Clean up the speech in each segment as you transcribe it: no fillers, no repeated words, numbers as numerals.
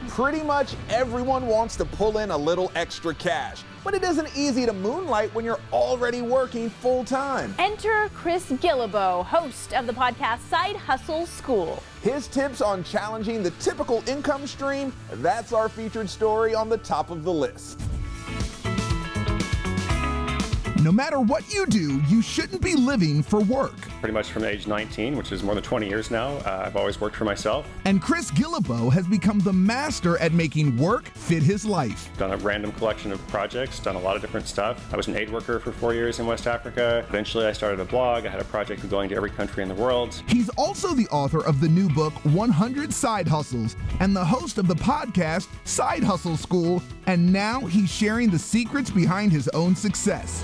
Pretty much everyone wants to pull in a little extra cash, but it isn't easy to moonlight when you're already working full-time. Enter Chris Guillebeau, host of the podcast Side Hustle School. His tips on challenging the typical income stream, that's our featured story on the top of the list. No matter what you do, you shouldn't be living for work. Pretty much from age 19, which is more than 20 years now, I've always worked for myself. And Chris Guillebeau has become the master at making work fit his life. Done a random collection of projects, done a lot of different stuff. I was an aid worker for 4 years in West Africa. Eventually I started a blog. I had a project of going to every country in the world. He's also the author of the new book, 100 Side Hustles, and the host of the podcast, Side Hustle School, and now he's sharing the secrets behind his own success.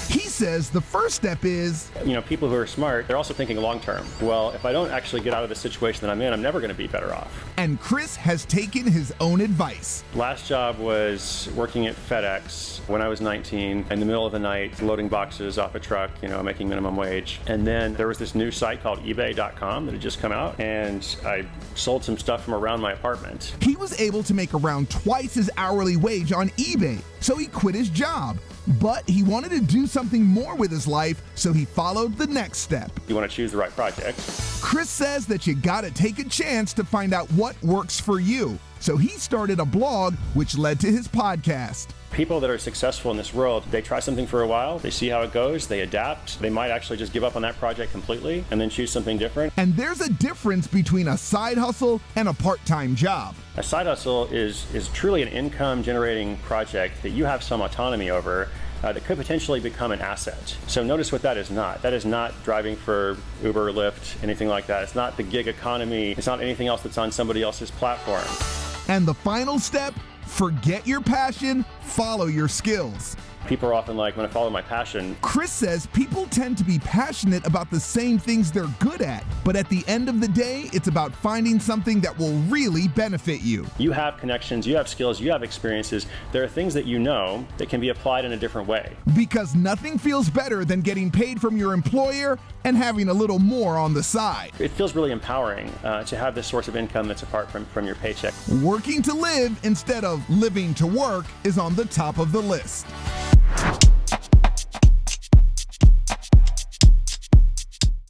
He says the first step is, people who are smart, they're also thinking long term. Well, if I don't actually get out of the situation that I'm in, I'm never going to be better off. And Chris has taken his own advice. Last job was working at FedEx when I was 19, in the middle of the night, loading boxes off a truck, making minimum wage. And then there was this new site called eBay.com that had just come out, and I sold some stuff from around my apartment. He was able to make around twice his hourly wage on eBay, so he quit his job. But he wanted to do something more with his life, so he followed the next step. You want to choose the right project. Chris says that you gotta take a chance to find out what works for you. So he started a blog, which led to his podcast. People that are successful in this world, they try something for a while, they see how it goes, they adapt. They might actually just give up on that project completely and then choose something different. And there's a difference between a side hustle and a part-time job. A side hustle is truly an income-generating project that you have some autonomy over that could potentially become an asset. So notice what that is not. That is not driving for Uber, Lyft, anything like that. It's not the gig economy. It's not anything else that's on somebody else's platform. And the final step, forget your passion, follow your skills. People are often like, when I follow my passion. Chris says people tend to be passionate about the same things they're good at, but at the end of the day, it's about finding something that will really benefit you. You have connections, you have skills, you have experiences. There are things that you know that can be applied in a different way. Because nothing feels better than getting paid from your employer and having a little more on the side. It feels really empowering to have this source of income that's apart from your paycheck. Working to live instead of living to work is on the top of the list.